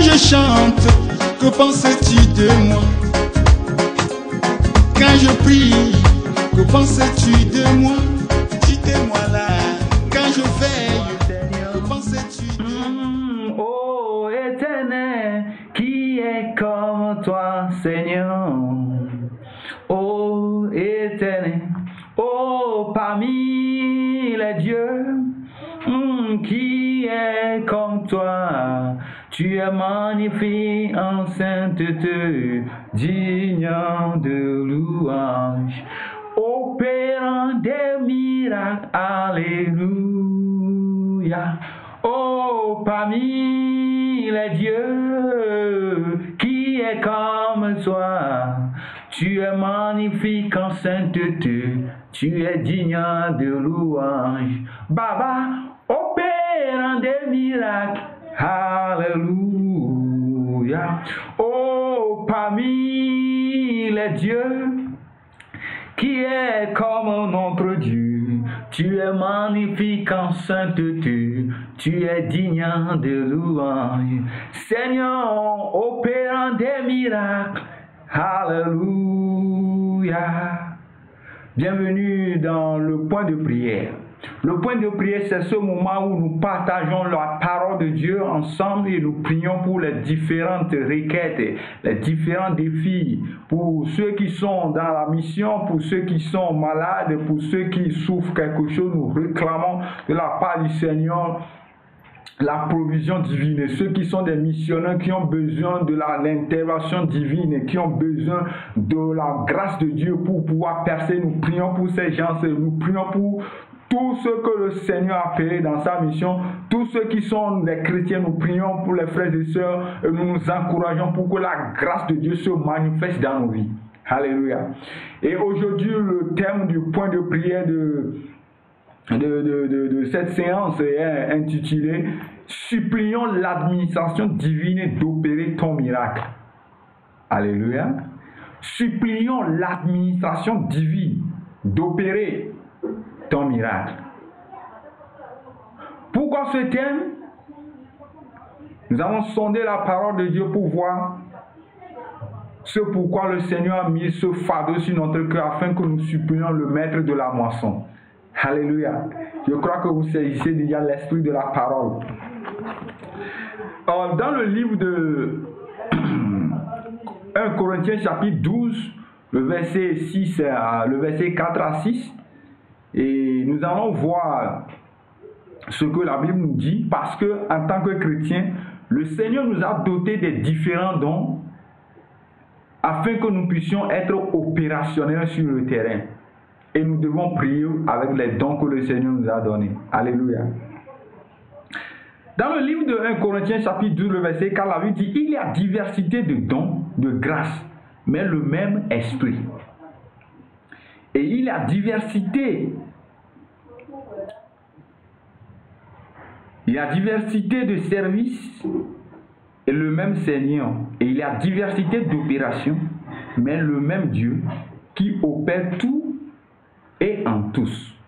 Quand je chante, que penses-tu de moi? Quand je prie, que penses-tu de moi? Dis-moi là. Quand je veille, que penses-tu de moi? Ô Éternel, qui est comme toi, Seigneur? Ô Éternel, ô parmi les dieux, qui est comme toi? Tu es magnifique en sainteté, digne de louange, opérant des miracles, alléluia. Oh, parmi les dieux, qui est comme toi? Tu es magnifique en sainteté, tu es digne de louange. Baba, opérant des miracles, alléluia. Oh, parmi les dieux, qui est comme notre Dieu? Tu es magnifique en sainteté, tu es digne de louange. Seigneur, opérant des miracles, alléluia. Bienvenue dans le point de prière. Le point de prière, c'est ce moment où nous partageons la parole de Dieu ensemble et nous prions pour les différentes requêtes, les différents défis, pour ceux qui sont dans la mission, pour ceux qui sont malades, pour ceux qui souffrent quelque chose. Nous réclamons de la part du Seigneur la provision divine. Et ceux qui sont des missionnaires, qui ont besoin de l'intervention divine, qui ont besoin de la grâce de Dieu pour pouvoir percer, nous prions pour ces gens, nous prions pour tous ceux que le Seigneur a appelés dans sa mission, tous ceux qui sont des chrétiens, nous prions pour les frères et sœurs et nous nous encourageons pour que la grâce de Dieu se manifeste dans nos vies. Alléluia. Et aujourd'hui, le thème du point de prière de cette séance est intitulé « Supplions l'administration divine d'opérer ton miracle ». Alléluia. Supplions l'administration divine d'opérer ton miracle. Pourquoi ce thème? Nous allons sonder la parole de Dieu pour voir ce pourquoi le Seigneur a mis ce fardeau sur notre cœur afin que nous supplions le maître de la moisson. Alléluia. Je crois que vous saisissez déjà l'esprit de la parole. Alors, dans le livre de 1 Corinthiens chapitre 12, le verset 4 à 6, et nous allons voir ce que la Bible nous dit, parce que en tant que chrétiens, le Seigneur nous a dotés des différents dons afin que nous puissions être opérationnels sur le terrain. Et nous devons prier avec les dons que le Seigneur nous a donnés. Alléluia. Dans le livre de 1 Corinthiens chapitre 12, le verset 4, la Bible dit: il y a diversité de dons, de grâces, mais le même esprit. Et il y a diversité. Il y a diversité de services et le même Seigneur. Et il y a diversité d'opérations, mais le même Dieu qui opère tout et en tous.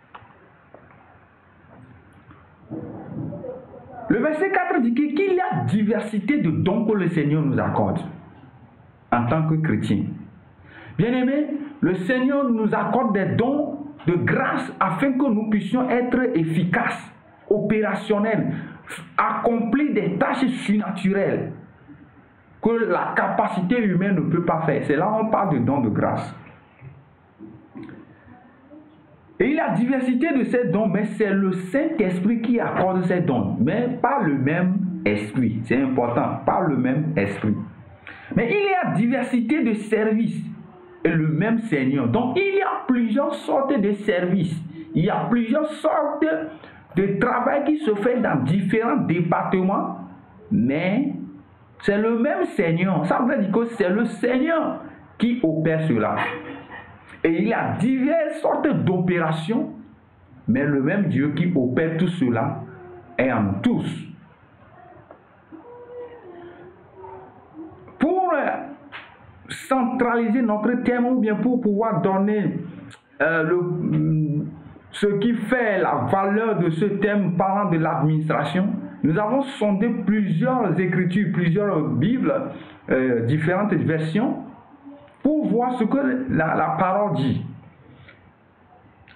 Le verset 4 dit qu'il y a diversité de dons que le Seigneur nous accorde en tant que chrétiens. Bien-aimés, le Seigneur nous accorde des dons de grâce afin que nous puissions être efficaces, opérationnels, accomplir des tâches surnaturelles que la capacité humaine ne peut pas faire. C'est là où on parle de dons de grâce. Et il y a diversité de ces dons, mais c'est le Saint-Esprit qui accorde ces dons, mais pas le même esprit. C'est important, pas le même esprit. Mais il y a diversité de services et le même Seigneur. Donc il y a plusieurs sortes de services. Il y a plusieurs sortes de travail qui se fait dans différents départements, mais c'est le même Seigneur. Ça veut dire que c'est le Seigneur qui opère cela. Et il y a diverses sortes d'opérations, mais le même Dieu qui opère tout cela est en tous. Pour centraliser notre thème, ou bien pour pouvoir donner ce qui fait la valeur de ce thème parlant de l'administration, nous avons sondé plusieurs écritures, plusieurs Bibles, différentes versions, pour voir ce que la parole dit.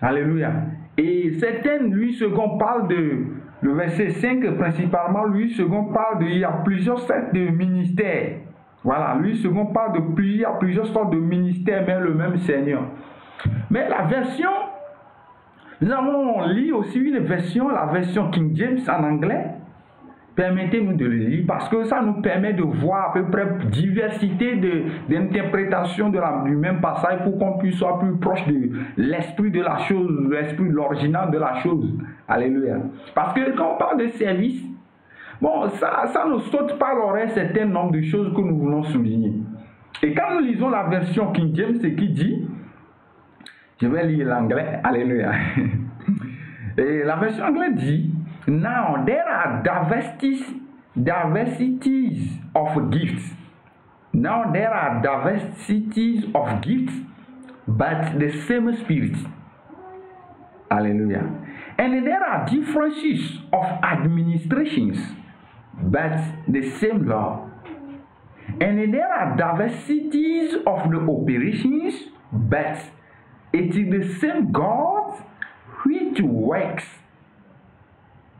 Alléluia. Et certaines, Louis II parle de, le verset 5 principalement, Louis II parle de, il y a plusieurs sortes de ministères. Voilà, Louis II parle de plusieurs sortes de ministères, mais le même Seigneur. Mais la version, nous avons lu aussi une version, la version King James en anglais. Permettez-nous de le lire parce que ça nous permet de voir à peu près diversité d'interprétation du même passage pour qu'on puisse être plus proche de l'esprit de la chose, l'esprit de l'original de la chose. Alléluia. Parce que quand on parle de service, bon, ça nous saute par l'oreille certain nombre de choses que nous voulons souligner. Et quand nous lisons la version King James, c'est qui dit, je vais lire l'anglais, alléluia. Et la version anglaise dit, now there are diversities of gifts. Now there are diversities of gifts, but the same Spirit. Hallelujah. And there are differences of administrations, but the same Lord. And there are diversities of the operations, but it is the same God which works.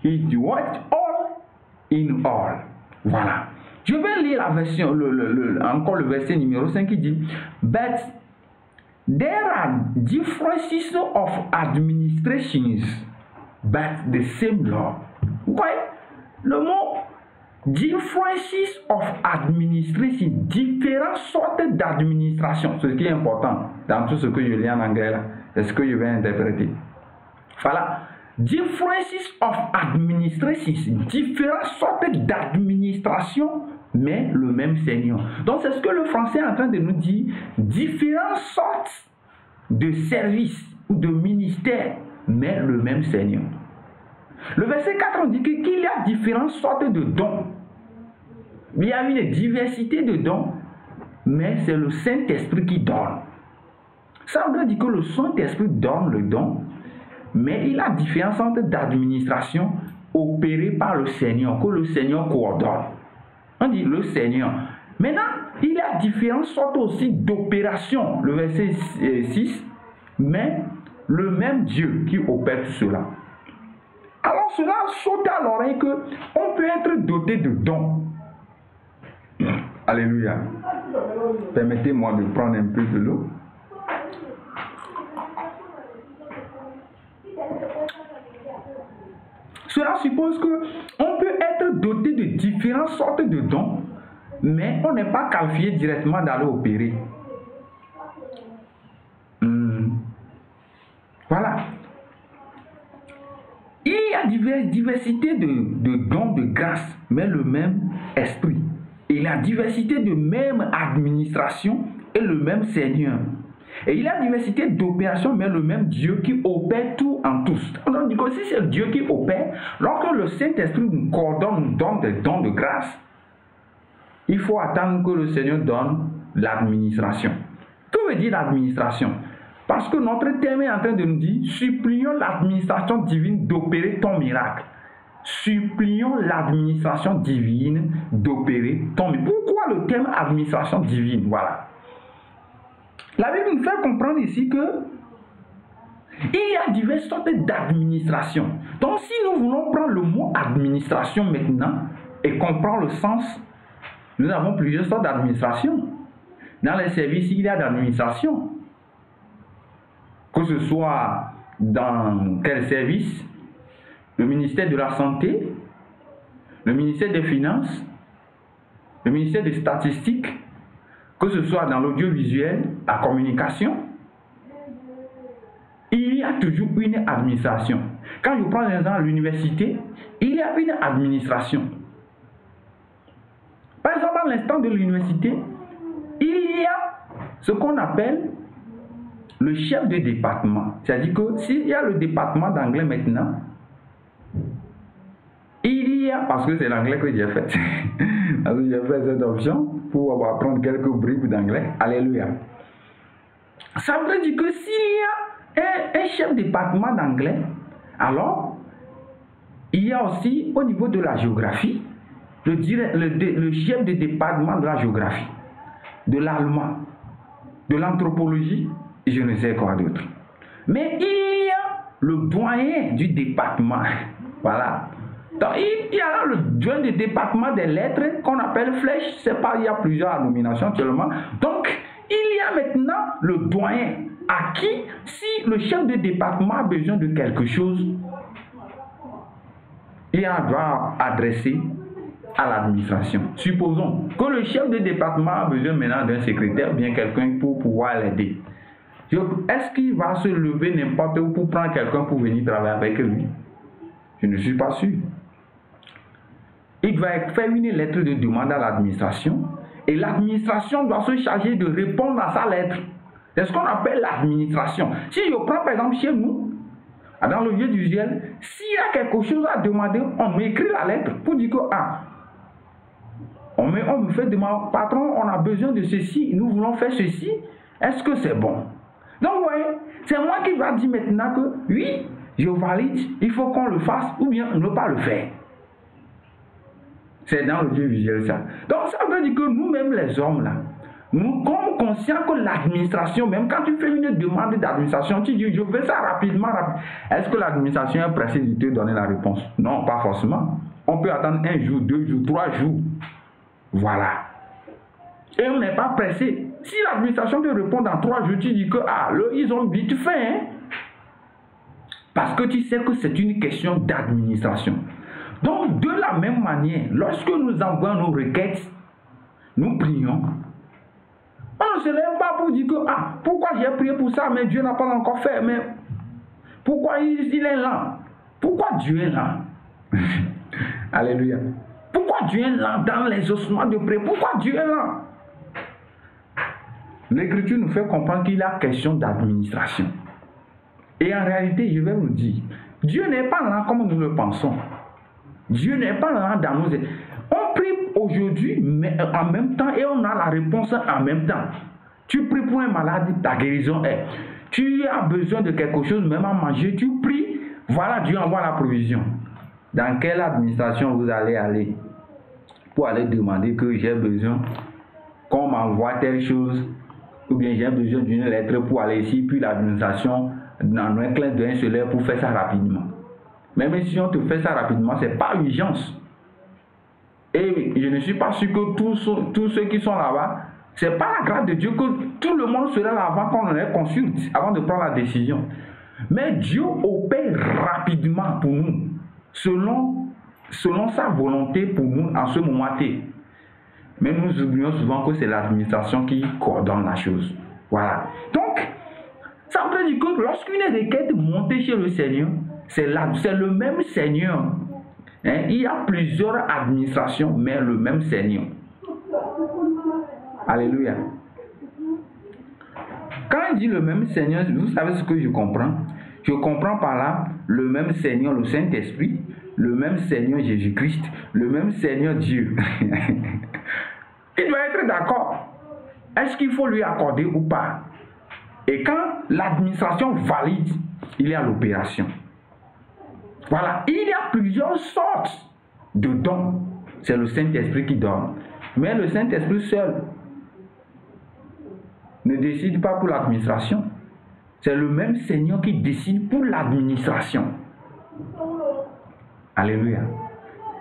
He works all in all. Voilà. Je vais lire la version, encore le verset numéro 5 qui dit, but there are differences of administrations, but the same Lord. Vous voyez, le mot differences of administration, différentes sortes d'administration, c'est ce qui est important dans tout ce que je lis en anglais là, c'est ce que je vais interpréter. Voilà. Differences of administrations, différentes sortes d'administration, mais le même Seigneur. Donc c'est ce que le français est en train de nous dire, différentes sortes de services ou de ministères, mais le même Seigneur. Le verset 4 on dit qu'il y a différentes sortes de dons. Il y a une diversité de dons, mais c'est le Saint-Esprit qui donne. Ça veut dire que le Saint-Esprit donne le don, mais il y a différentes sortes d'administration opérées par le Seigneur, que le Seigneur coordonne. On dit le Seigneur. Maintenant, il y a différentes sortes aussi d'opérations, le verset 6, mais le même Dieu qui opère tout cela. Alors cela saute à l'oreille qu'on peut être doté de dons. Alléluia. Permettez-moi de prendre un peu de l'eau. Cela suppose qu'on peut être doté de différentes sortes de dons, mais on n'est pas qualifié directement d'aller opérer. Voilà. Il y a diversité de dons de grâce, mais le même esprit. Et la diversité de même administration et le même Seigneur. Et il y a diversité d'opérations, mais le même Dieu qui opère tout en tous. Donc, du coup, si c'est Dieu qui opère, lorsque le Saint-Esprit nous coordonne, nous donne des dons de grâce, il faut attendre que le Seigneur donne l'administration. Que veut dire l'administration? Parce que notre thème est en train de nous dire, supplions l'administration divine d'opérer ton miracle. Supplions l'administration divine d'opérer ton miracle. Pourquoi le thème administration divine? Voilà. La Bible nous fait comprendre ici que il y a diverses sortes d'administration. Donc si nous voulons prendre le mot administration maintenant et comprendre le sens, nous avons plusieurs sortes d'administration. Dans les services, il y a d'administration. Que ce soit dans quel service, le ministère de la Santé, le ministère des Finances, le ministère des Statistiques, que ce soit dans l'audiovisuel, la communication, il y a toujours une administration. Quand je prends l'exemple de l'université, il y a une administration. Par exemple, à l'instant de l'université, il y a ce qu'on appelle le chef de département. C'est-à-dire que s'il y a le département d'anglais maintenant, il y a, parce que c'est l'anglais que j'ai fait, parce que j'ai fait cette option pour apprendre quelques bribes d'anglais. Alléluia. Ça veut dire que s'il y a un chef de département d'anglais, alors il y a aussi au niveau de la géographie, le chef de département de la géographie, de l'allemand, de l'anthropologie, et je ne sais quoi d'autre. Mais il y a le doyen du département. Voilà. Donc, il y a le doyen du département des lettres qu'on appelle flèche. C'est pas, il y a plusieurs nominations actuellement. Donc, il y a maintenant le doyen à qui, si le chef de département a besoin de quelque chose, il doit adresser à l'administration. Supposons que le chef de département a besoin maintenant d'un secrétaire, bien quelqu'un pour pouvoir l'aider. Est-ce qu'il va se lever n'importe où pour prendre quelqu'un pour venir travailler avec lui? Je ne suis pas sûr. Il doit faire une lettre de demande à l'administration et l'administration doit se charger de répondre à sa lettre. C'est ce qu'on appelle l'administration. Si je prends par exemple chez nous, dans le lieu usuel, s'il y a quelque chose à demander, on m'écrit la lettre pour dire que on me fait demander, patron, on a besoin de ceci, nous voulons faire ceci, est-ce que c'est bon? Donc vous voyez, c'est moi qui va dire maintenant que oui, je valide, il faut qu'on le fasse ou bien ne pas le faire. C'est dans le lieu visuel ça. Donc ça veut dire que nous-mêmes les hommes là, nous sommes conscients que l'administration, même quand tu fais une demande d'administration, tu dis je fais ça rapidement. Est-ce que l'administration est pressée de te donner la réponse? Non, pas forcément. On peut attendre 1 jour, 2 jours, 3 jours. Voilà. Et on n'est pas pressé. Si l'administration te répond dans 3 jours, tu dis que ils ont vite fait. Hein? Parce que tu sais que c'est une question d'administration. Donc, de la même manière, lorsque nous envoyons nos requêtes, nous prions. On ne se lève pas pour dire que pourquoi j'ai prié pour ça, mais Dieu n'a pas encore fait. Mais pourquoi il est lent? Pourquoi Dieu est lent? Alléluia. Pourquoi Dieu est lent dans l'exaucement de prière? Pourquoi Dieu est lent? L'Écriture nous fait comprendre qu'il y a question d'administration. Et en réalité, je vais vous dire, Dieu n'est pas lent comme nous le pensons. Dieu n'est pas lent dans nos... On prie aujourd'hui, mais en même temps, et on a la réponse en même temps. Tu pries pour un malade, ta guérison est. Tu as besoin de quelque chose, même à manger, tu pries, voilà, Dieu envoie la provision. Dans quelle administration vous allez aller pour aller demander que j'ai besoin qu'on m'envoie telle chose, ou bien j'ai besoin d'une lettre pour aller ici, puis l'administration, dans un clin d'œil solaire pour faire ça rapidement. Même si on te fait ça rapidement, ce n'est pas urgence. Et je ne suis pas sûr que tous ceux qui sont là-bas, ce n'est pas la grâce de Dieu que tout le monde sera là avant qu'on les consulte, avant de prendre la décision. Mais Dieu opère rapidement pour nous, selon sa volonté pour nous en ce moment T. Mais nous oublions souvent que c'est l'administration qui coordonne la chose. Voilà. Donc, ça veut dire que lorsqu'une requête monte chez le Seigneur, c'est le même Seigneur. Hein? Il y a plusieurs administrations, mais le même Seigneur. Alléluia. Quand il dit le même Seigneur, vous savez ce que je comprends? Je comprends par là le même Seigneur, le Saint-Esprit, le même Seigneur Jésus-Christ, le même Seigneur Dieu. Il doit être d'accord. Est-ce qu'il faut lui accorder ou pas? Et quand l'administration valide, il y a l'opération. Voilà, il y a plusieurs sortes de dons. C'est le Saint-Esprit qui donne. Mais le Saint-Esprit seul ne décide pas pour l'administration. C'est le même Seigneur qui décide pour l'administration. Alléluia.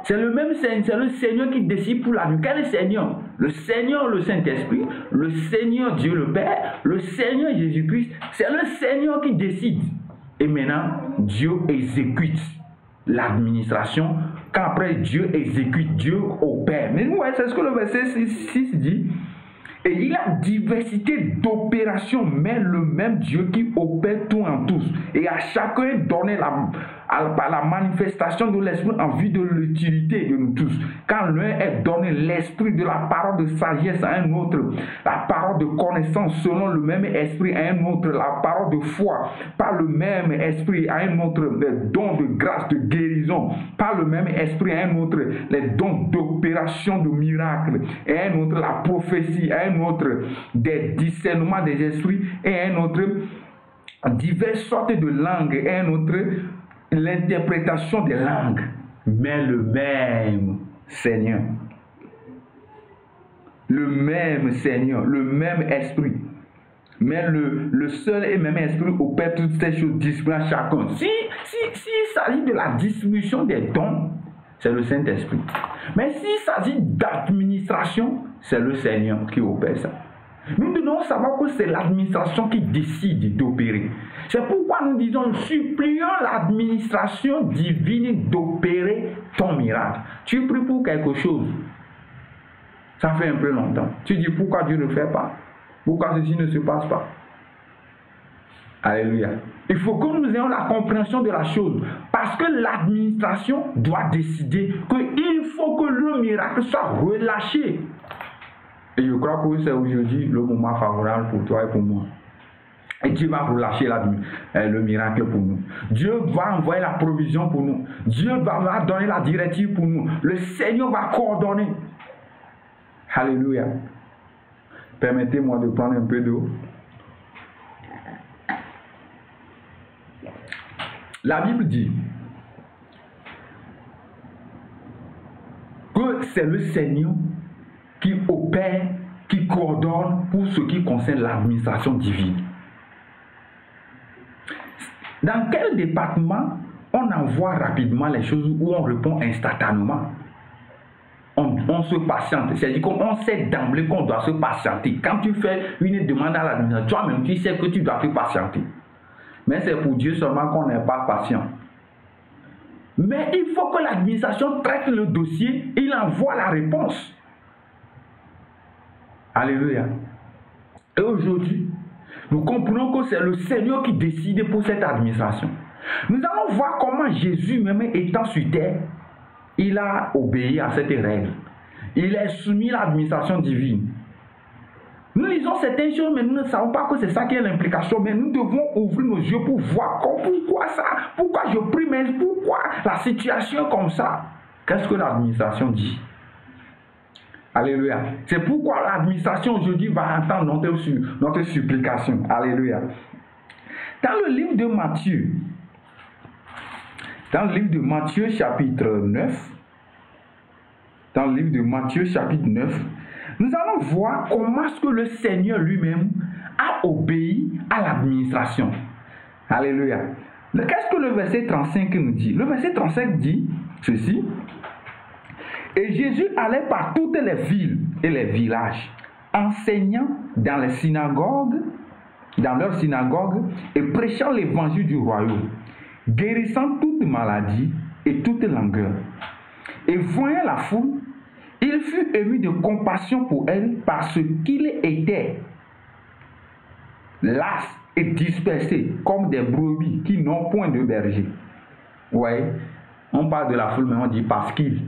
C'est le même Seigneur, c'est le Seigneur qui décide pour l'administration. Quel Seigneur? Le Seigneur, le Saint-Esprit, le Seigneur Dieu le Père, le Seigneur Jésus-Christ. C'est le Seigneur qui décide. Et maintenant, Dieu exécute l'administration. Quand après Dieu exécute, Dieu opère. Mais vous voyez, c'est ce que le verset 6 dit. Et il y a diversité d'opérations, mais le même Dieu qui opère tout en tous. Et à chacun donner par la manifestation de l'esprit en vue de l'utilité de nous tous. Quand l'un est donné l'esprit de la parole de sagesse à un autre, la parole de connaissance selon le même esprit à un autre, la parole de foi par le même esprit à un autre, les dons de grâce, de guérison par le même esprit à un autre, les dons d'opération de miracles et à un autre, la prophétie à un autre, des discernements des esprits et à un autre, diverses sortes de langues et à un autre, l'interprétation des langues. mais le même Seigneur. Le même Seigneur, le même esprit. Mais le seul et même esprit opère toutes ces choses, distribue à chacun. S'il s'agit de la distribution des dons, c'est le Saint-Esprit. Mais s'il s'agit d'administration, c'est le Seigneur qui opère ça. Nous devons savoir que c'est l'administration qui décide d'opérer. C'est pourquoi nous disons, supplions l'administration divine d'opérer ton miracle. Tu pries pour quelque chose. Ça fait un peu longtemps. Tu dis pourquoi Dieu ne fait pas? Pourquoi ceci ne se passe pas? Alléluia. Il faut que nous ayons la compréhension de la chose. Parce que l'administration doit décider qu'il faut que le miracle soit relâché. Et je crois que c'est aujourd'hui le moment favorable pour toi et pour moi. Et Dieu va relâcher le miracle pour nous. Dieu va envoyer la provision pour nous. Dieu va donner la directive pour nous. Le Seigneur va coordonner. Alléluia. Permettez-moi de prendre un peu d'eau. La Bible dit que c'est le Seigneur qui opère, qui coordonne pour ce qui concerne l'administration divine. Dans quel département on envoie rapidement les choses où on répond instantanément? On se patiente. C'est-à-dire qu'on sait d'emblée qu'on doit se patienter. Quand tu fais une demande à l'administration, toi-même tu sais que tu dois te patienter. Mais c'est pour Dieu seulement qu'on n'est pas patient. Mais il faut que l'administration traite le dossier, il envoie la réponse. Alléluia. Et aujourd'hui, nous comprenons que c'est le Seigneur qui décide pour cette administration. Nous allons voir comment Jésus, même étant sur terre, il a obéi à cette règle. Il est soumis à l'administration divine. Nous lisons certaines choses, mais nous ne savons pas que c'est ça qui est l'implication. Mais nous devons ouvrir nos yeux pour voir pourquoi ça, pourquoi je prie, mais pourquoi la situation est comme ça. Qu'est-ce que l'administration dit? Alléluia. C'est pourquoi l'administration aujourd'hui va entendre notre supplication. Alléluia. Dans le livre de Matthieu, chapitre 9, nous allons voir comment est-ce que le Seigneur lui-même a obéi à l'administration. Alléluia. Qu'est-ce que le verset 35 nous dit? Le verset 35 dit ceci. Et Jésus allait par toutes les villes et les villages, enseignant dans leurs synagogues et prêchant l'évangile du royaume, guérissant toute maladie et toute langueur. Et voyant la foule, il fut ému de compassion pour elle parce qu'il était las et dispersé comme des brebis qui n'ont point de berger. Ouais, on parle de la foule, mais on dit parce qu'il.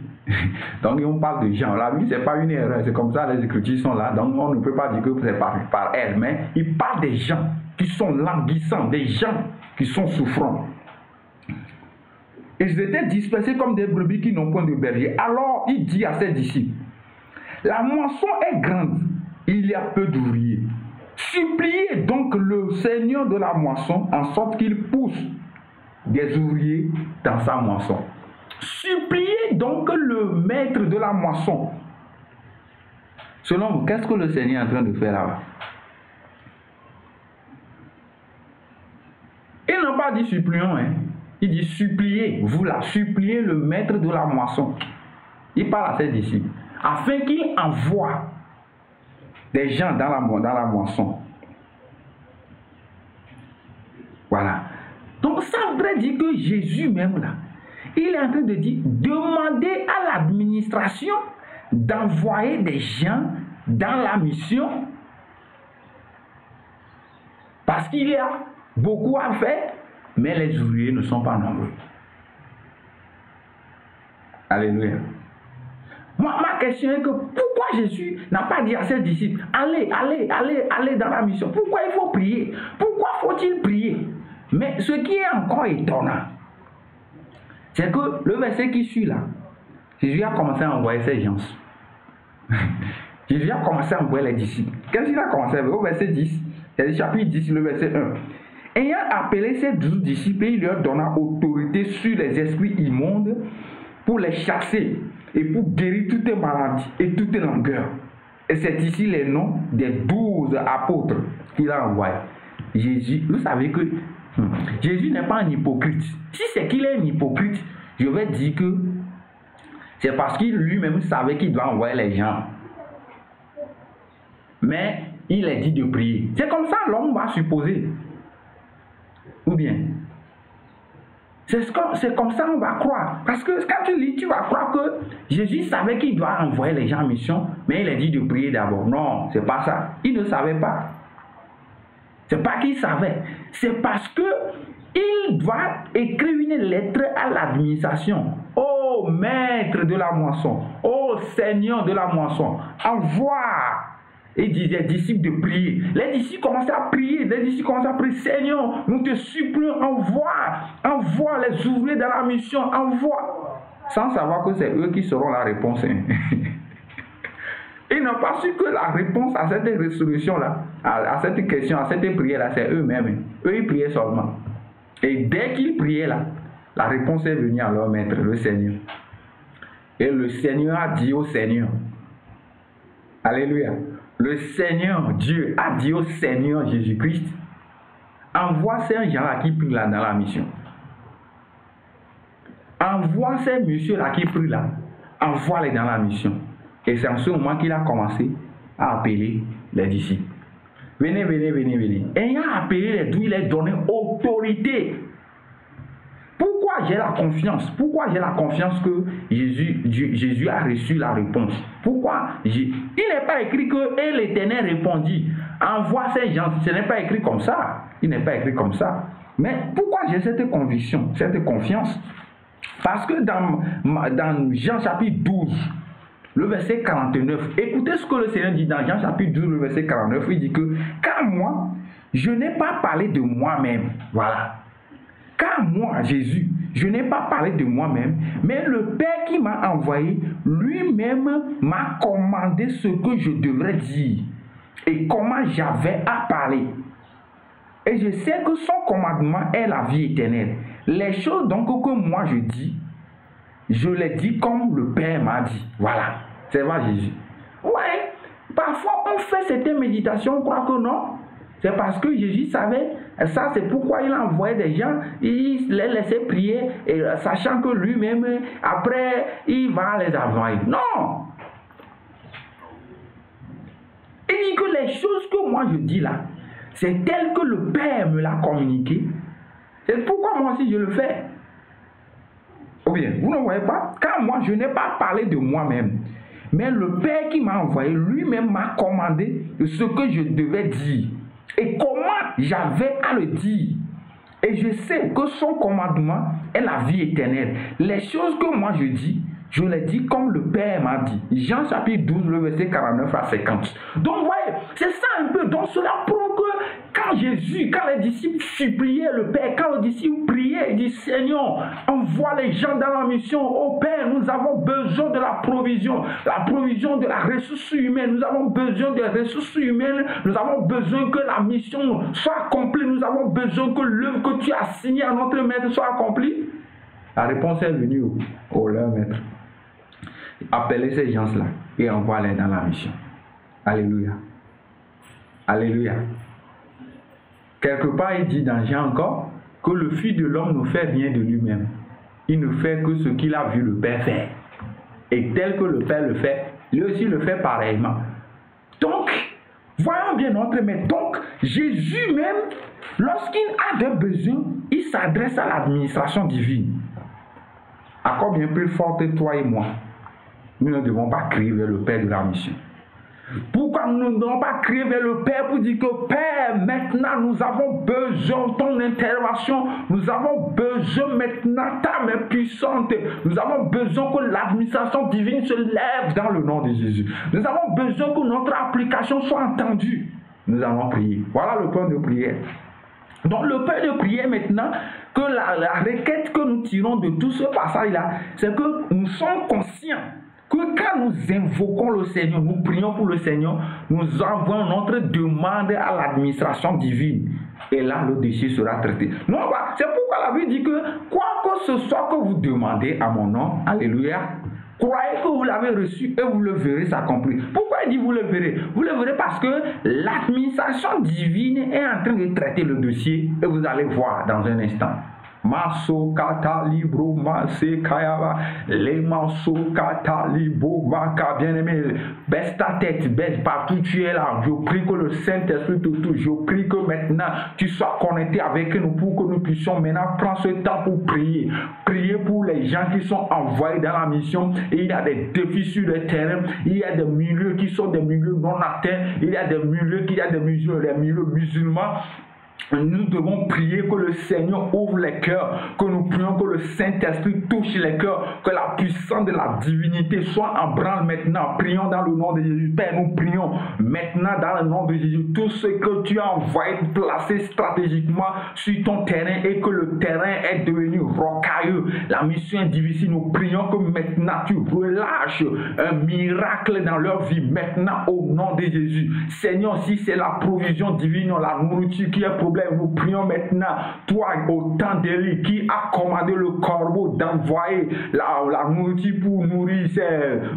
Donc on parle de gens. La Bible, c'est pas une erreur, c'est comme ça, les Écritures sont là. Donc on ne peut pas dire que c'est par elle, mais il parle des gens qui sont languissants, des gens qui sont souffrants. Ils étaient dispersés comme des brebis qui n'ont point de berger. Alors il dit à ses disciples, la moisson est grande, il y a peu d'ouvriers. Suppliez donc le Seigneur de la moisson en sorte qu'il pousse des ouvriers dans sa moisson. Suppliez donc le maître de la moisson. Selon vous, qu'est-ce que le Seigneur est en train de faire là-bas? Il n'a pas dit supplions, hein. Il dit suppliez, vous là, suppliez le maître de la moisson. Il parle à ses disciples, afin qu'il envoie des gens dans la moisson. Voilà. Donc ça voudrait dire que Jésus même là, il est en train de dire, demandez à l'administration d'envoyer des gens dans la mission parce qu'il y a beaucoup à faire, mais les ouvriers ne sont pas nombreux. Alléluia. Ma question est que pourquoi Jésus n'a pas dit à ses disciples, allez dans la mission? Pourquoi il faut prier? Pourquoi faut-il prier? Mais ce qui est encore étonnant, c'est que le verset qui suit là, Jésus a commencé à envoyer ses gens. Jésus a commencé à envoyer les disciples. Qu'est-ce qu'il a commencé à faire? Au verset 10, c'est le chapitre 10, le verset 1. Ayant appelé ses 12 disciples, il leur donna autorité sur les esprits immondes pour les chasser et pour guérir toutes les maladies et toutes les langueurs. Et c'est ici les noms des 12 apôtres qu'il a envoyés. Jésus, vous savez que Jésus n'est pas un hypocrite. Si c'est qu'il est un hypocrite, je vais dire que c'est parce qu'il lui-même savait qu'il doit envoyer les gens. Mais il est dit de prier. C'est comme ça l'homme va supposer. Ou bien, c'est comme ça on va croire. Parce que quand tu lis, tu vas croire que Jésus savait qu'il doit envoyer les gens en mission, mais il a dit de prier d'abord. Non, c'est pas ça. Il ne savait pas. C'est pas qu'il savait. C'est parce que il doit écrire une lettre à l'administration. Oh maître de la moisson, oh Seigneur de la moisson, envoie. Il disait aux disciples de prier. Les disciples commençaient à prier. Les disciples commençaient à prier. Seigneur, nous te supplions, envoie les ouvriers dans la mission, envoie. Sans savoir que c'est eux qui seront la réponse. Ils n'ont pas su que la réponse à cette résolution-là, à cette question, à cette prière-là, c'est eux-mêmes. Eux, ils priaient seulement. Et dès qu'ils priaient là, la réponse est venue à leur maître, le Seigneur. Et le Seigneur a dit au Seigneur, alléluia, le Seigneur, Dieu, a dit au Seigneur Jésus-Christ, envoie ces gens-là qui prient là dans la mission. Envoie ces messieurs-là qui prient là, envoie-les dans la mission. Et c'est en ce moment qu'il a commencé à appeler les disciples. Venez, venez, venez, venez. Ayant appelé les 12, il leur donné autorité. Pourquoi j'ai la confiance? Pourquoi j'ai la confiance que Jésus a reçu la réponse? Pourquoi? Il n'est pas écrit que et l'Éternel répondit, envoie ces gens. Ce n'est pas écrit comme ça. Il n'est pas écrit comme ça. Mais pourquoi j'ai cette conviction, cette confiance? Parce que dans Jean chapitre 12, le verset 49, écoutez ce que le Seigneur dit dans Jean chapitre 12, le verset 49, il dit que car moi, je n'ai pas parlé de moi-même. Voilà. Car moi, Jésus, je n'ai pas parlé de moi-même, mais le Père qui m'a envoyé, lui-même m'a commandé ce que je devrais dire et comment j'avais à parler. Et je sais que son commandement est la vie éternelle. Les choses donc que moi je dis, je les dis comme le Père m'a dit. Voilà, c'est vrai Jésus. Ouais, parfois on fait cette méditation, on croit que non. C'est parce que Jésus savait, ça c'est pourquoi il a envoyé des gens, il les laissait prier, et sachant que lui-même, après, il va les envoyer. Non! Il dit que les choses que moi je dis là, c'est tel que le Père me l'a communiqué. C'est pourquoi moi aussi je le fais. Ou bien, vous ne voyez pas? Car moi je n'ai pas parlé de moi-même. Mais le Père qui m'a envoyé, lui-même m'a commandé ce que je devais dire. Et comment j'avais à le dire. Et je sais que son commandement est la vie éternelle. Les choses que moi je dis, je les dis comme le Père m'a dit. Jean chapitre 12, le verset 49 à 50. Donc, vous voyez, c'est ça un peu. Donc, cela prouve que quand les disciples suppliaient le Père, quand les disciples priaient, ils disent, Seigneur, envoie les gens dans la mission. Oh Père, nous avons besoin de la provision de la ressource humaine. Nous avons besoin des ressources humaines. Nous avons besoin que la mission soit accomplie. Nous avons besoin que l'œuvre que tu as signée à notre maître soit accomplie. La réponse est venue au leur maître. Appelez ces gens-là et envoie-les dans la mission. Alléluia. Alléluia. Quelque part, il dit dans Jean encore que le Fils de l'homme ne fait rien de lui-même. Il ne fait que ce qu'il a vu le Père faire. Et tel que le Père le fait, lui aussi le fait pareillement. Donc, voyons bien notre maître. Donc, Jésus même, lorsqu'il a des besoins, il s'adresse à l'administration divine. À combien plus forte toi et moi, nous ne devons pas crier vers le Père de la mission. Pourquoi nous ne devons pas crier vers le Père pour dire que Père, maintenant nous avons besoin de ton intervention, nous avons besoin maintenant ta main puissante, nous avons besoin que l'administration divine se lève dans le nom de Jésus. Nous avons besoin que notre application soit entendue. Nous allons prier. Voilà le point de prière. Donc le point de prière maintenant, que la requête que nous tirons de tout ce passage-là, c'est que nous sommes conscients que quand nous invoquons le Seigneur, nous prions pour le Seigneur, nous envoyons notre demande à l'administration divine. Et là, le déchet sera traité. Non, c'est pourquoi la Bible dit que, quoi que que ce soit que vous demandez à mon nom, alléluia, croyez que vous l'avez reçu et vous le verrez s'accomplir. Pourquoi il dit vous le verrez? Vous le verrez parce que l'administration divine est en train de traiter le dossier et vous allez voir dans un instant. Maso kata libro mase kayaba les maso kata libro maka bien-aimé, baisse ta tête, baisse partout tu es là. Je prie que le Saint-Esprit te touche. Je prie que maintenant tu sois connecté avec nous pour que nous puissions maintenant prendre ce temps pour prier. Prier pour les gens qui sont envoyés dans la mission. Et il y a des défis sur le terrain. Il y a des milieux qui sont des milieux non atteints. Il y a des milieux les milieux musulmans. Nous devons prier que le Seigneur ouvre les cœurs, que nous prions que le Saint-Esprit touche les cœurs, que la puissance de la divinité soit en branle maintenant. Prions dans le nom de Jésus. Père, nous prions maintenant dans le nom de Jésus. Tout ce que tu as envoyé placer stratégiquement sur ton terrain et que le terrain est devenu rocailleux. La mission est difficile. Nous prions que maintenant tu relâches un miracle dans leur vie maintenant au nom de Jésus. Seigneur, si c'est la provision divine, la nourriture qui est problème, nous prions maintenant, toi au temps d'Élie qui a commandé le corbeau d'envoyer la nourriture pour nourrir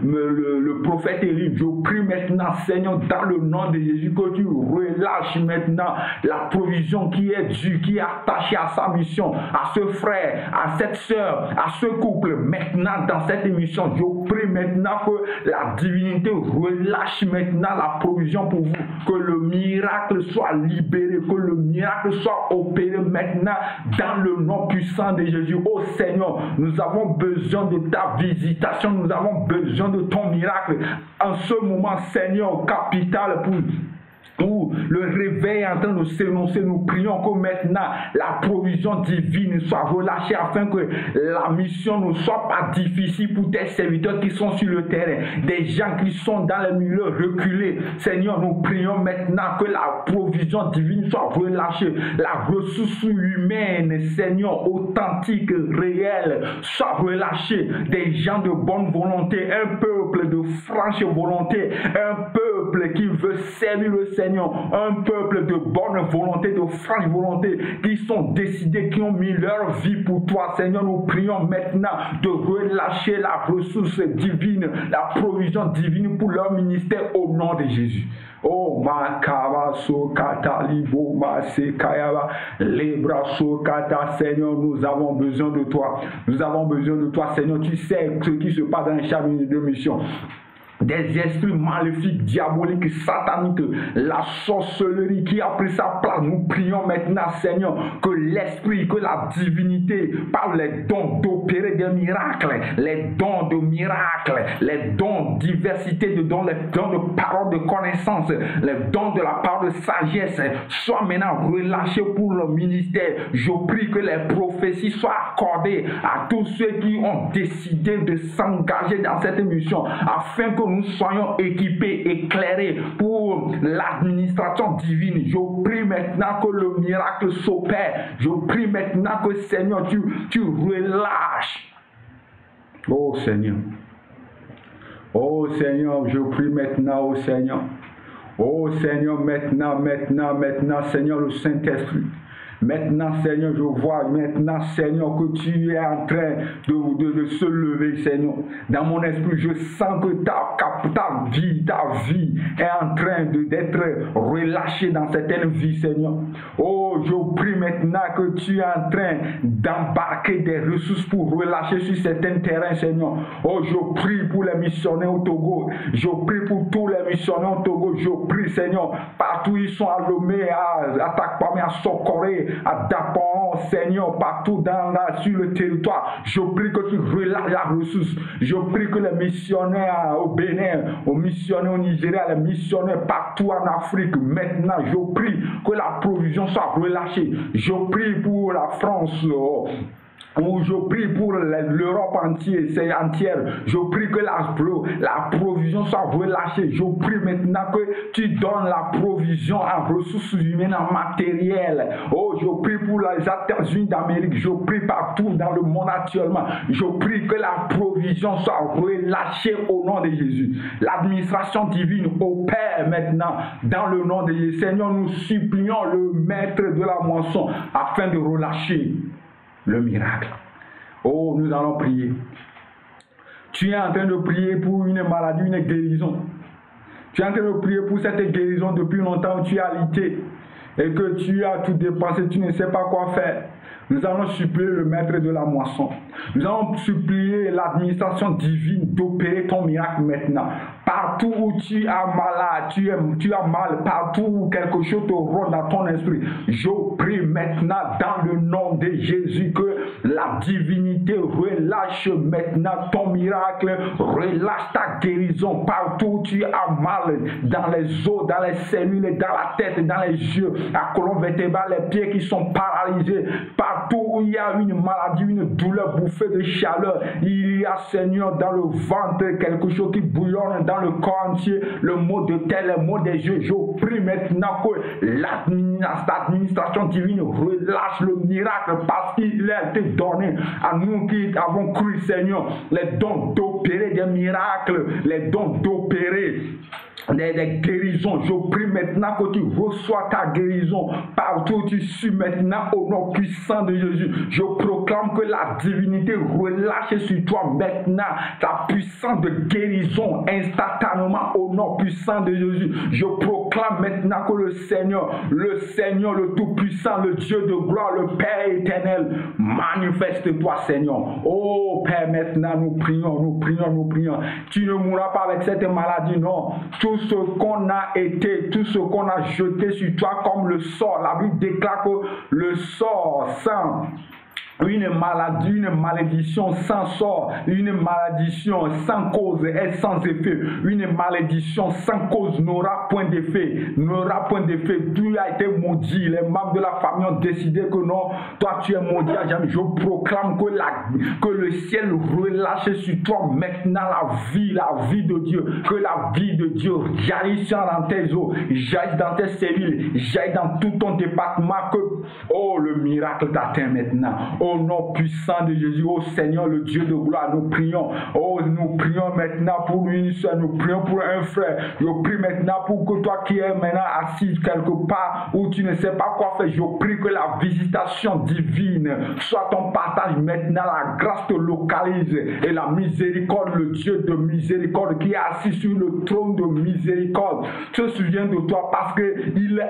le prophète Élie. Je prie maintenant, Seigneur, dans le nom de Jésus, que tu relâches maintenant la provision qui est due, qui est attachée à sa mission, à ce frère, à cette soeur, à ce couple. Maintenant, dans cette émission, je prie maintenant que la divinité relâche maintenant la provision pour vous, que le miracle soit libéré, que le miracle soit opéré maintenant dans le nom puissant de Jésus. Oh Seigneur, nous avons besoin de ta visitation, nous avons besoin de ton miracle en ce moment, Seigneur, capital où le réveil est en train de s'énoncer. Nous prions que maintenant la provision divine soit relâchée afin que la mission ne soit pas difficile pour tes serviteurs qui sont sur le terrain, des gens qui sont dans les milieux reculés. Seigneur, nous prions maintenant que la provision divine soit relâchée, la ressource humaine, Seigneur, authentique, réelle, soit relâchée, des gens de bonne volonté, un peuple de franche volonté, un peuple qui veut servir le Seigneur, un peuple de bonne volonté, de franche volonté, qui sont décidés, qui ont mis leur vie pour toi. Seigneur, nous prions maintenant de relâcher la ressource divine, la provision divine pour leur ministère au nom de Jésus. Oh makaba sokata libo masekayaba lebraso kata. Seigneur, nous avons besoin de toi. Nous avons besoin de toi, Seigneur. Tu sais ce qui se passe dans les chambres de mission. Des esprits maléfiques, diaboliques, sataniques, la sorcellerie qui a pris sa place. Nous prions maintenant, Seigneur, que l'esprit, que la divinité, par les dons d'opérer des miracles, les dons de miracles, les dons de diversité de dons, les dons de parole de connaissance, les dons de la part de sagesse, soient maintenant relâchés pour le ministère. Je prie que les prophéties soient accordées à tous ceux qui ont décidé de s'engager dans cette mission, afin que nous soyons équipés, éclairés pour l'administration divine. Je prie maintenant que le miracle s'opère. Je prie maintenant que, Seigneur, tu relâches. Oh Seigneur. Oh Seigneur, je prie maintenant, oh Seigneur. Oh Seigneur, maintenant, Seigneur, le Saint-Esprit. Maintenant, Seigneur, je vois maintenant, Seigneur, que tu es en train de se lever, Seigneur. Dans mon esprit, je sens que ta vie est en train d'être relâchée dans certaines vies, Seigneur. Oh, je prie maintenant que tu es en train d'embarquer des ressources pour relâcher sur certains terrains, Seigneur. Oh, je prie pour les missionnaires au Togo. Je prie pour tous les missionnaires au Togo. Je prie, Seigneur, partout ils sont à Lomé, à Takpamé, à Sokoré, à Dapon, Seigneur, partout sur le territoire. Je prie que tu relâches la ressource. Je prie que les missionnaires au Bénin, aux missionnaires au Nigeria, les missionnaires partout en Afrique, maintenant, je prie que la provision soit relâchée. Je prie pour la France, où je prie pour l'Europe entière. Je prie que la provision soit relâchée. Je prie maintenant que tu donnes la provision en ressources humaines, en matériel. Oh, je prie pour les États-Unis d'Amérique. Je prie partout dans le monde actuellement. Je prie que la provision soit relâchée au nom de Jésus. L'administration divine opère maintenant dans le nom de Jésus. Seigneur, nous supplions le maître de la moisson afin de relâcher le miracle. Oh, nous allons prier. Tu es en train de prier pour une maladie, une guérison. Tu es en train de prier pour cette guérison depuis longtemps où tu es alité et que tu as tout dépensé, tu ne sais pas quoi faire. Nous allons supplier le maître de la moisson. Nous allons supplier l'administration divine d'opérer ton miracle maintenant. Partout où tu as malade, tu as mal, partout où quelque chose te rôde dans ton esprit, je prie maintenant dans le nom de Jésus que la divinité relâche maintenant ton miracle, relâche ta guérison partout où tu as mal, dans les os, dans les cellules, dans la tête, dans les yeux, la colonne vertébrale, les pieds qui sont paralysés, partout où il y a une maladie, une douleur, bouffée de chaleur, il y a, Seigneur, dans le ventre, quelque chose qui bouillonne dans le corps entier, le mot de terre, le mot des yeux. Je prie maintenant que l'administration divine relâche le miracle parce qu'il a été donné à nous qui avons cru, Seigneur, les dons d'opérer des miracles, les dons d'opérer des guérisons. Je prie maintenant que tu reçois ta guérison partout où tu suis maintenant au nom puissant de Jésus. Je proclame que la divinité relâche sur toi maintenant ta puissance de guérison instantanément au nom puissant de Jésus. Je proclame maintenant que le Seigneur, le Tout-Puissant, le Dieu de gloire, le Père éternel, manifeste-toi, Seigneur. Oh Père, maintenant nous prions. Tu ne mourras pas avec cette maladie, non. Tout ce qu'on a été, tout ce qu'on a jeté sur toi comme le sort, la Bible déclare que le sort sans une maladie, une malédiction sans sort, une malédiction sans cause et sans effet, une malédiction sans cause n'aura point d'effet, Tu as été maudit, les membres de la famille ont décidé que non, toi tu es maudit à jamais. Je proclame que le ciel relâche sur toi maintenant la vie de Dieu, que la vie de Dieu jaillisse dans tes os, jaillisse dans tes cellules, jaillisse dans tout ton département, que le miracle t'atteint maintenant. Au nom puissant de Jésus, oh Seigneur, le Dieu de gloire, nous prions. Nous prions maintenant pour une soeur, nous prions pour un frère. Je prie maintenant pour que toi qui es maintenant assis quelque part où tu ne sais pas quoi faire, je prie que la visitation divine soit ton partage maintenant. La grâce te localise et la miséricorde, le Dieu de miséricorde qui est assis sur le trône de miséricorde, se souvient de toi parce qu'il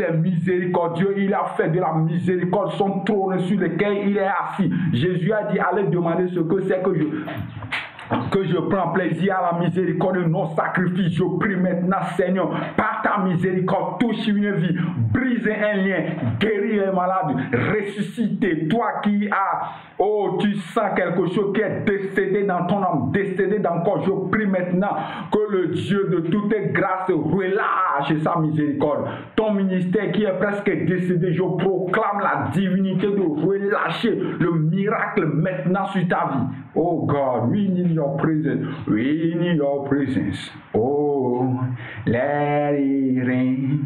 est miséricordieux. Il a fait de la miséricorde son trône sur lequel il est assis. Jésus a dit, allez demander ce que c'est que je prends plaisir à la miséricorde de nos sacrifices. Je prie maintenant, Seigneur, par ta miséricorde, touche une vie, brise un lien, guéris les malades, ressuscite. Toi qui tu sens quelque chose qui est décédé dans ton âme, décédé dans ton corps. Je prie maintenant que le Dieu de toute grâce relâche sa miséricorde. Ton ministère qui est presque décédé, je proclame la divinité de relâcher le miracle maintenant sur ta vie. Oh God, we need your presence. We need your presence. Oh, let it rain.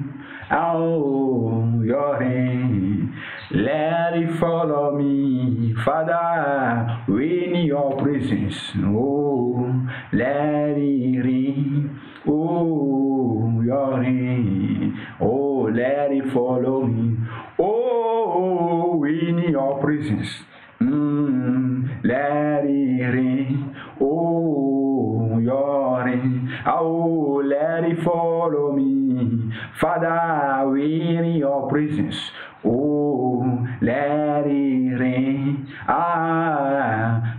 Oh, your rain. Let it follow me. Father, we need your presence. Oh, let it rain. Oh, your rain. Oh, let it follow me. Oh, we need your presence. Let it rain, oh, your rain, oh, let it follow me. Father, we need your presence, oh, let it rain,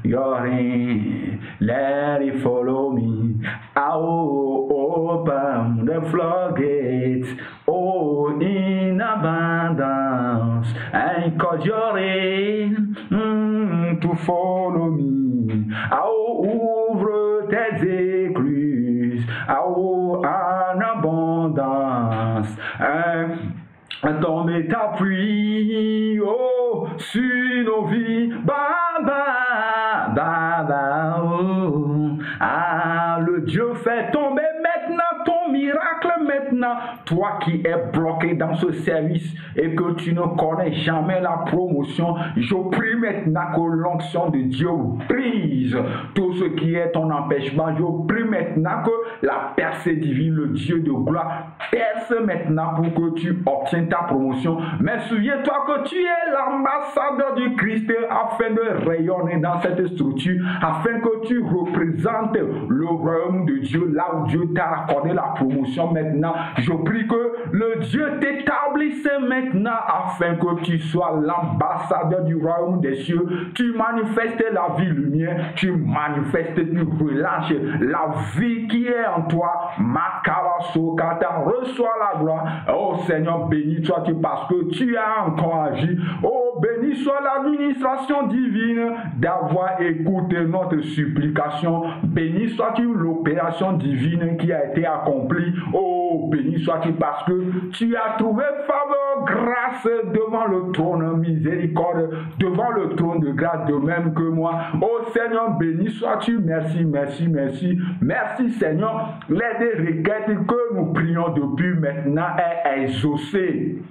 your rain, let it follow me. Oh, open the floodgates, oh, in abundance, and cause your rain to follow me. Ouvre tes écluses, en abondance. Tombe ta pluie, sur nos vies. Le Dieu fait tomber maintenant ton miracle maintenant. Toi qui es bloqué dans ce service et que tu ne connais jamais la promotion, je prie maintenant que l'onction de Dieu brise tout tout ce qui est ton empêchement. Je prie maintenant que la percée divine, le Dieu de gloire, perce maintenant pour que tu obtiennes ta promotion. Mais souviens-toi que tu es l'ambassadeur du Christ afin de rayonner dans cette structure, afin que tu représentes le royaume de Dieu, là où Dieu t'a accordé la promotion maintenant. Je prie que le Dieu t'établisse maintenant afin que tu sois l'ambassadeur du royaume des cieux. Tu manifestes la vie lumière, tu manifestes, tu relâches la vie qui est en toi. Makarasokata, reçois la gloire. Oh Seigneur, béni sois-tu parce que tu as encore agi. Oh, béni soit l'administration divine d'avoir écouté notre supplication. Béni sois-tu l'opération divine qui a été accomplie. Oh, béni sois-tu parce que tu as trouvé faveur, grâce devant le trône, miséricorde devant le trône de grâce, de même que moi. Oh Seigneur, béni sois-tu. Merci, merci, merci. Merci Seigneur. Les requêtes que nous prions depuis maintenant est exaucée.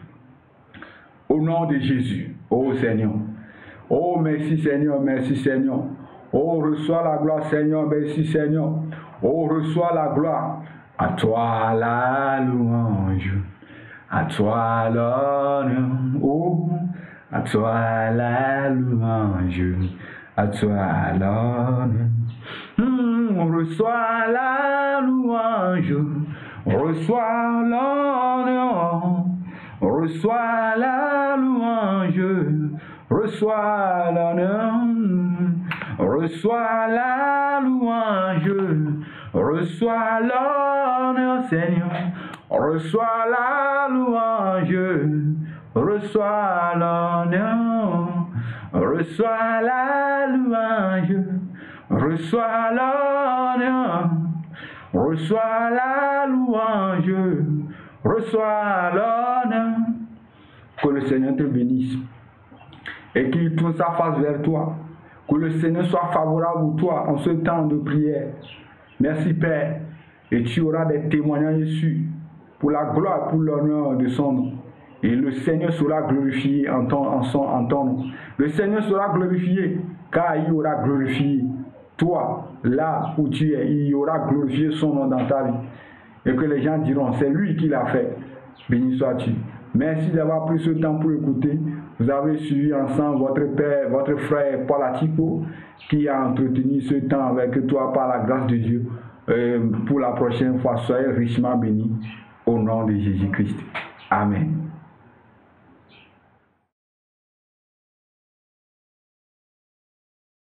Au nom de Jésus. Oh Seigneur. Oh merci Seigneur, merci Seigneur. Oh reçois la gloire Seigneur, merci Seigneur. Oh reçois la gloire. À toi la louange. À toi l'honneur. Oh, à toi la louange. À toi l'honneur. Reçois la louange. Reçois l'honneur. Reçois la louange, reçois l'honneur, reçois la louange, reçois l'honneur, Seigneur, reçois la louange, reçois l'honneur, reçois la louange, reçois l'honneur, reçois la louange. Reçois l'honneur. Que le Seigneur te bénisse et qu'il tourne sa face vers toi. Que le Seigneur soit favorable pour toi en ce temps de prière. Merci Père. Et tu auras des témoignages sûrs pour la gloire, pour l'honneur de son nom. Et le Seigneur sera glorifié en ton nom. Le Seigneur sera glorifié car il aura glorifié toi là où tu es. Il aura glorifié son nom dans ta vie. Et que les gens diront, c'est lui qui l'a fait. Béni sois-tu. Merci d'avoir pris ce temps pour écouter. Vous avez suivi ensemble votre père, votre frère Paul Atipo, qui a entretenu ce temps avec toi par la grâce de Dieu. Pour la prochaine fois, soyez richement bénis au nom de Jésus-Christ. Amen.